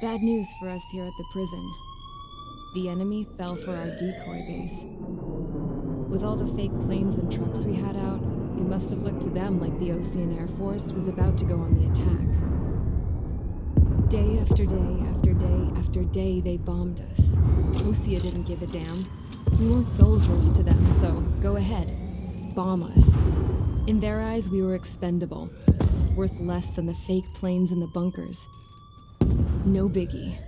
Bad news for us here at the prison. The enemy fell for our decoy base. With all the fake planes and trucks we had out, it must have looked to them like the Osean Air Force was about to go on the attack. Day after day after day after day, they bombed us. Osea didn't give a damn. We weren't soldiers to them, so go ahead. Bomb us. In their eyes, we were expendable. Worth less than the fake planes in the bunkers. No biggie.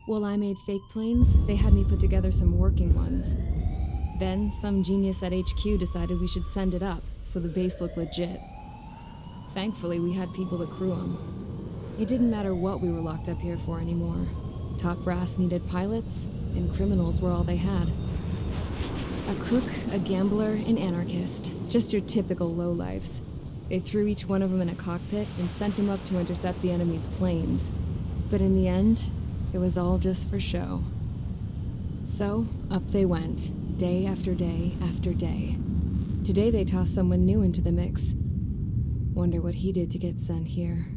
While I made fake planes, they had me put together some working ones. Then, some genius at HQ decided we should send it up, so the base looked legit. Thankfully, we had people to crew them. It didn't matter what we were locked up here for anymore. Top brass needed pilots, and criminals were all they had. A crook, a gambler, an anarchist. Just your typical lowlifes. They threw each one of them in a cockpit and sent them up to intercept the enemy's planes. But in the end, it was all just for show. So, up they went, day after day after day. Today they tossed someone new into the mix. Wonder what he did to get sent here.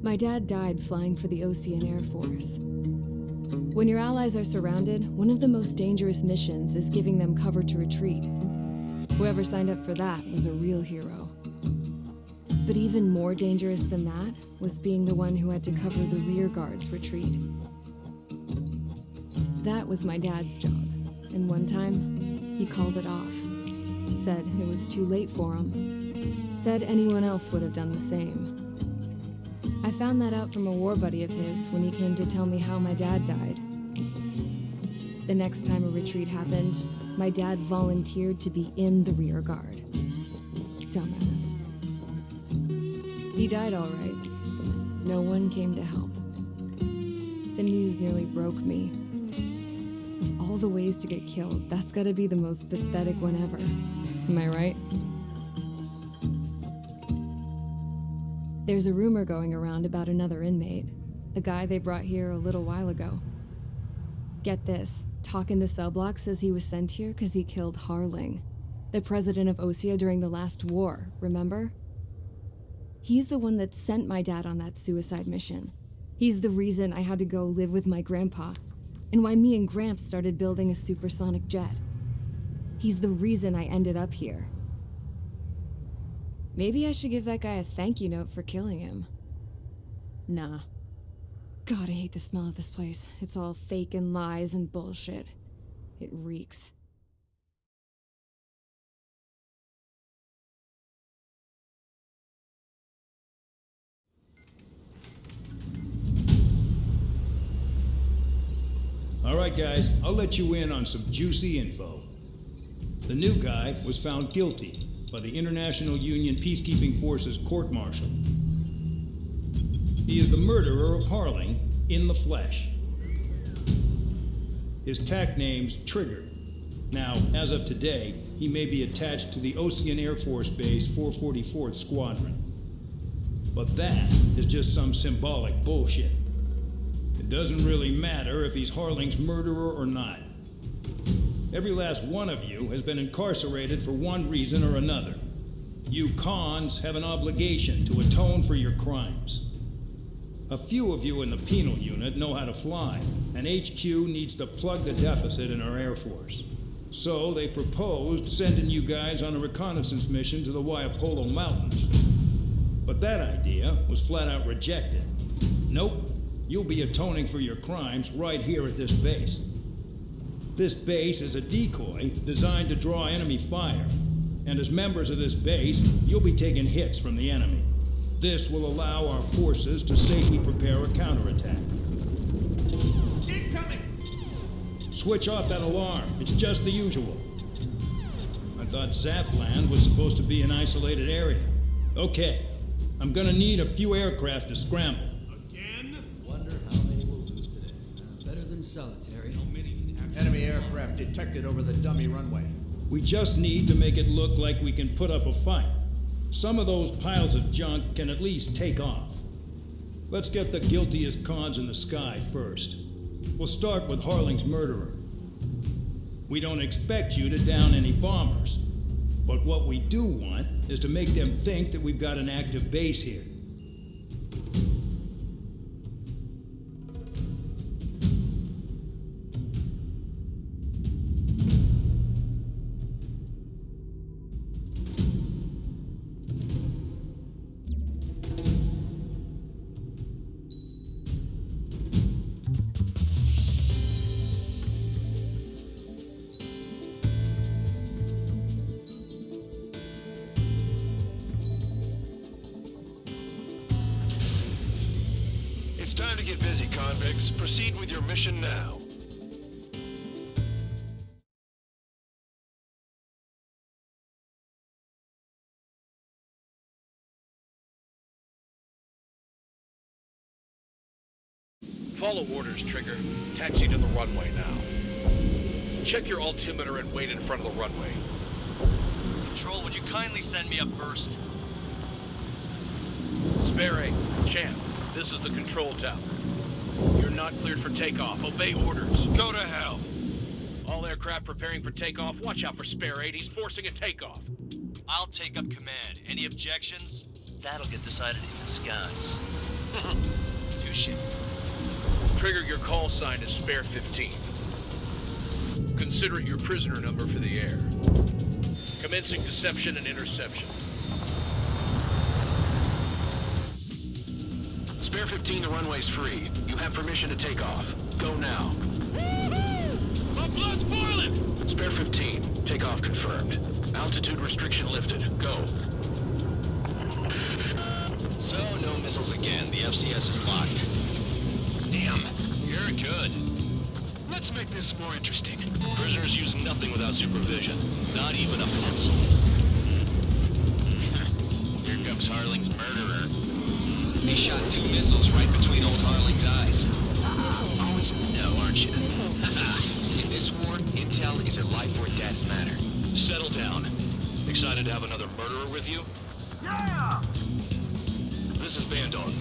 My dad died flying for the Osean Air Force. When your allies are surrounded, one of the most dangerous missions is giving them cover to retreat. Whoever signed up for that was a real hero. But even more dangerous than that was being the one who had to cover the rear guard's retreat. That was my dad's job, and one time, he called it off. Said it was too late for him. Said anyone else would have done the same. I found that out from a war buddy of his when he came to tell me how my dad died. The next time a retreat happened, my dad volunteered to be in the rear guard. Dumbass. He died all right. No one came to help. The news nearly broke me. Of all the ways to get killed, that's gotta be the most pathetic one ever. Am I right? There's a rumor going around about another inmate. A guy they brought here a little while ago. Get this, talk in the cell block says he was sent here because he killed Harling, the president of Osea during the last war, remember? He's the one that sent my dad on that suicide mission. He's the reason I had to go live with my grandpa, and why me and Gramps started building a supersonic jet. He's the reason I ended up here. Maybe I should give that guy a thank you note for killing him. Nah. God, I hate the smell of this place. It's all fake and lies and bullshit. It reeks. All right, guys, I'll let you in on some juicy info. The new guy was found guilty by the International Union Peacekeeping Forces court-martial. He is the murderer of Harling in the flesh. His tack name's Trigger. Now, as of today, he may be attached to the Osean Air Force Base 444th Squadron. But that is just some symbolic bullshit. It doesn't really matter if he's Harling's murderer or not. Every last one of you has been incarcerated for one reason or another. You cons have an obligation to atone for your crimes. A few of you in the penal unit know how to fly, and HQ needs to plug the deficit in our Air Force. So they proposed sending you guys on a reconnaissance mission to the Waiapolo Mountains. But that idea was flat out rejected. Nope. You'll be atoning for your crimes right here at this base. This base is a decoy designed to draw enemy fire, and as members of this base, you'll be taking hits from the enemy. This will allow our forces to safely prepare a counterattack. Incoming! Switch off that alarm. It's just the usual. I thought Zapland was supposed to be an isolated area. Okay, I'm gonna need a few aircraft to scramble. Wonder how many will lose today. Better than solitary. How many can actually... Enemy aircraft detected over the dummy runway. We just need to make it look like we can put up a fight. Some of those piles of junk can at least take off. Let's get the guiltiest cons in the sky first. We'll start with Harling's murderer. We don't expect you to down any bombers, but what we do want is to make them think that we've got an active base here. It's time to get busy, convicts. Proceed with your mission now. Follow orders, Trigger. Taxi to the runway now. Check your altimeter and wait in front of the runway. Control, would you kindly send me up first? Spare 8, Champ, this is the control tower. You're not cleared for takeoff. Obey orders. Go to hell. All aircraft preparing for takeoff. Watch out for Spare 8. He's forcing a takeoff. I'll take up command. Any objections? That'll get decided in the skies. Touche. Trigger, your call sign is Spare 15. Consider it your prisoner number for the air. Commencing deception and interception. Spare 15, the runway's free. You have permission to take off. Go now. My blood's boiling! Spare 15, takeoff confirmed. Altitude restriction lifted. Go. So, no missiles again. The FCS is locked. Damn, you're good. Let's make this more interesting. Prisoners use nothing without supervision. Not even a pencil. Here comes Harling's murderer. He shot 2 missiles right between old Harling's eyes. Always know, aren't you? In this war, intel is a life or death matter. Settle down. Excited to have another murderer with you? Yeah! This is Bandog.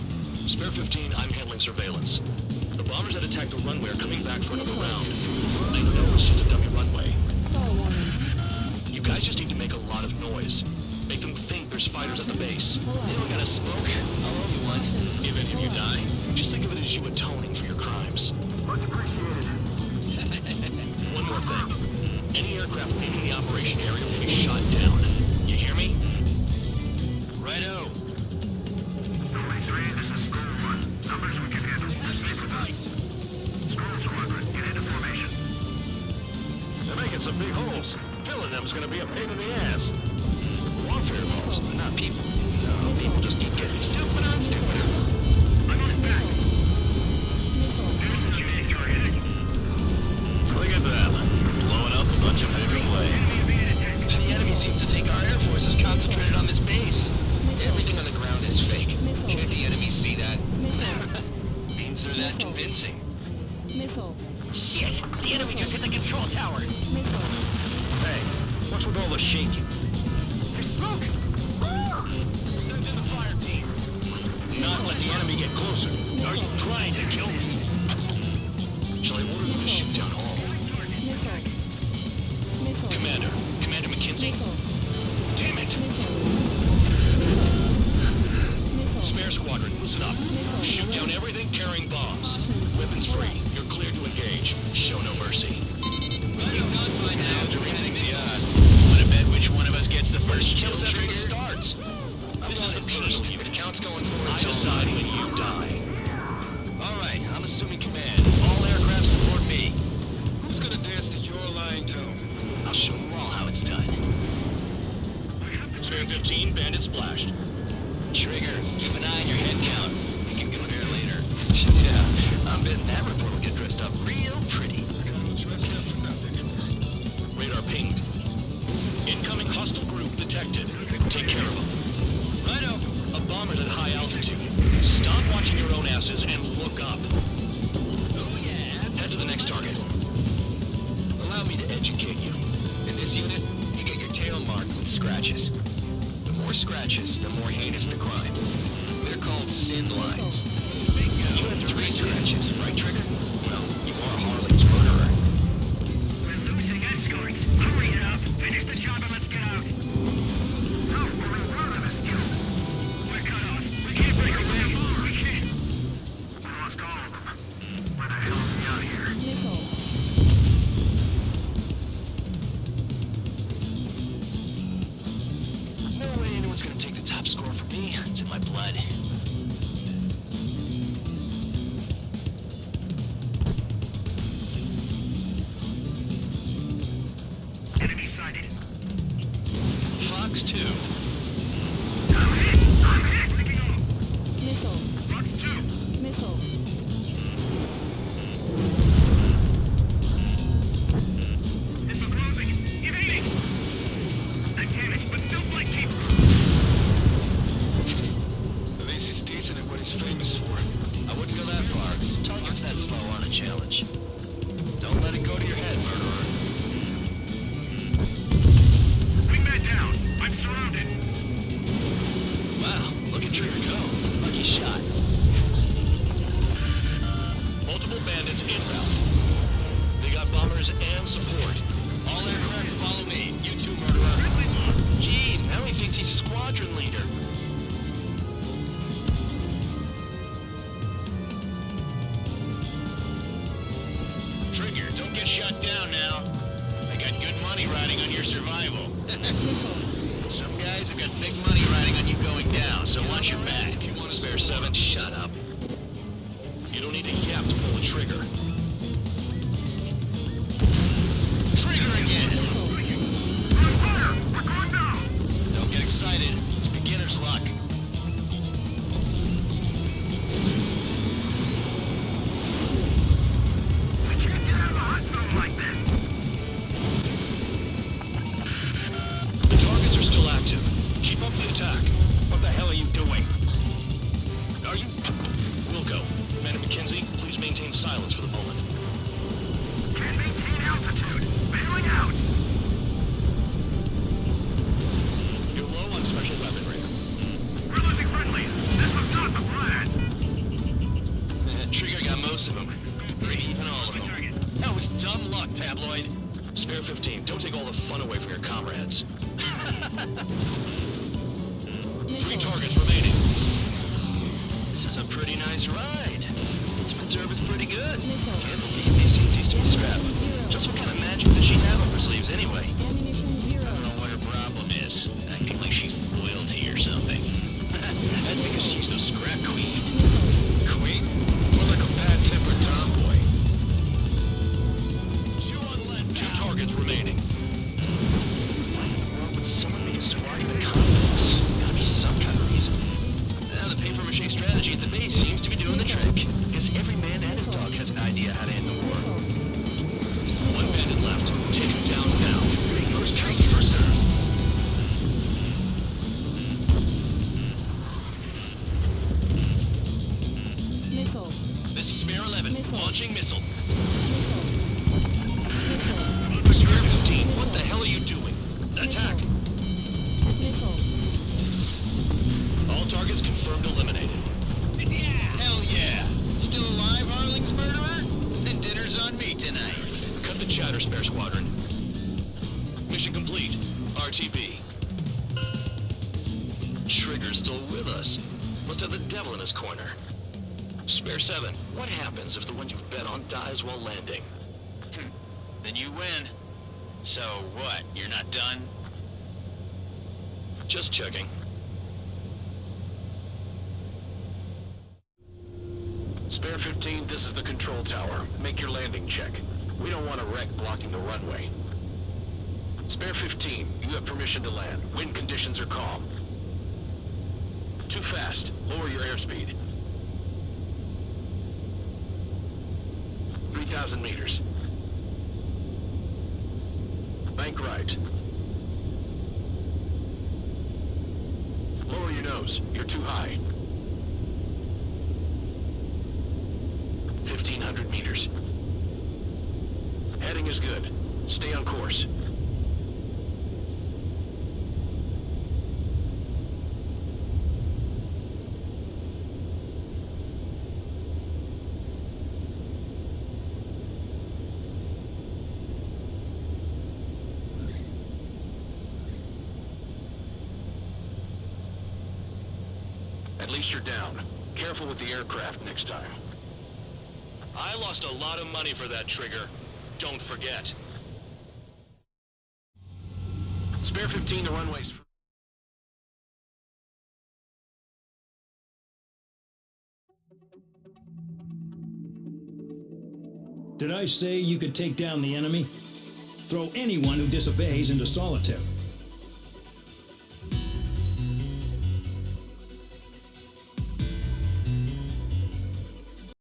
Spare 15, I'm handling surveillance. The bombers that attacked the runway are coming back for another round. I know it's just a dummy runway. You guys just need to make a lot of noise. Make them think there's fighters at the base. Anyone got a smoke? I'll owe you one. If any of you die, just think of it as you atoning for your crimes. Much appreciated. One more thing. Any aircraft leaving the operation area will be shot down. You hear me? Righto. Only 3, this is School 1. Numbers we can handle. School Squadron, get into formation. They're making some big holes. Filling them is going to be a pain in the ass. Warfare holes, they're not people. No, people just keep getting stupider and stupider. I'm on it back. Look at that. Blowing up a bunch of heavy play. The enemy seems to think our Air Force is concentrated on this base. Everything on the ground is fake. Can't the enemy see that? Means they're that convincing. Missile. Shit! The enemy just hit the control tower! Missile. Hey, what's with all the shaking? There's smoke! Send in the fire team. Not let the enemy get closer. Are you trying to kill me? Shall I order them to shoot down all? Missile. Missile. Commander McKenzie? Damn it! Spare squadron, listen up. Shoot down everything carrying bombs. Weapons free. You're cleared to engage. Show no mercy. Running dogfight now after anything the odds. Wanna bet which one of us gets the first kills after it starts? This is the first. If it counts going forward, I decide when you die. Alright, I'm assuming command. All aircraft support me. Who's gonna dance to your line tune? I'll show you all how it's done. Spare 15, bandit splashed. Trigger, keep an eye on your head count. You can go there later. Yeah, I'm betting that report will get dressed up real pretty. Radar pinged. Incoming hostile group detected. Take care of them. Righto. A bomber's at high altitude. Stop watching your own asses and look up. Oh yeah. Head to the next target. Allow me to educate you. In this unit, you get your tail marked with scratches. The more scratches, the more heinous the crime. They're called sin lines. You have 3 scratches, right, Trigger? Well, you are Harling's murderer. We're losing escorts. Hurry it up. Finish the job and let's get out. No, we're in front of us, too. We're cut off. We can't break away. We can't. We lost all of them. Where the hell is he out here? Missile. No way anyone's gonna take the top score from me. It's in my blood. Enemy sighted. Fox 2. I'm hit. Clicking off. Missile. Fox 2. Missile. bombers and support. All aircraft follow me. You too, murderer. Jeez, now he thinks he's squadron leader. Trigger, don't get shut down now. I got good money riding on your survival. Some guys have got big money riding on you going down, so watch your back. If you want to spare 7, shut up. You don't need a yap to pull the trigger. Trigger again! On fire! We're going down! Don't get excited. It's beginner's luck. We can't get out of the hot zone like this! The targets are still active. Keep up the attack. What the hell are you doing? Are you... Wilco, Commander McKenzie, please maintain silence for the moment. Can't maintain altitude! Bailing out! You're low on special weaponry. We're losing friendlies! This was not the plan! Trigger got most of them. Or even all of them. That was dumb luck, Tabloid. Spare 15, don't take all the fun away from your comrades. 3 targets remaining. This is a pretty nice ride. Instrument service pretty good. Can't believe these things used to be scrap. Just what kind of magic does she have up her sleeves anyway? Ammunition I 0. don't know what her problem is. Acting like she's royalty or something. That's because she's the scrap queen. Queen? More like a bad-tempered tomboy. 2 targets remaining. Why would someone make a squad in the complex? Gotta be some kind of reason. Now the paper-mache strategy at the base seems to be doing the trick. Guess every man and his dog has an idea how to end the war. 1 bandit left. Take him down now. First come, first serve. Missile. This is Spare 11. Missile. Launching missile. Spare 15, what the hell are you doing? Attack! Missile. All targets confirmed eliminated. Hell yeah! Still alive, Harling's murderer? Then dinner's on me tonight. Cut the chatter, Spare Squadron. Mission complete. RTB. Trigger's still with us. Must have the devil in his corner. Spare 7, what happens if the one you've bet on dies while landing? Then you win. So what? You're not done? Just checking. Spare 15, this is the control tower. Make your landing check. We don't want a wreck blocking the runway. Spare 15, you have permission to land. Wind conditions are calm. Too fast. Lower your airspeed. 3,000 meters. Bank right. Lower your nose. You're too high. 1,500 meters. Heading is good. Stay on course. At least you're down. Careful with the aircraft next time. I lost a lot of money for that trigger. Don't forget. Spare 15, the runway's... Did I say you could take down the enemy? Throw anyone who disobeys into solitary.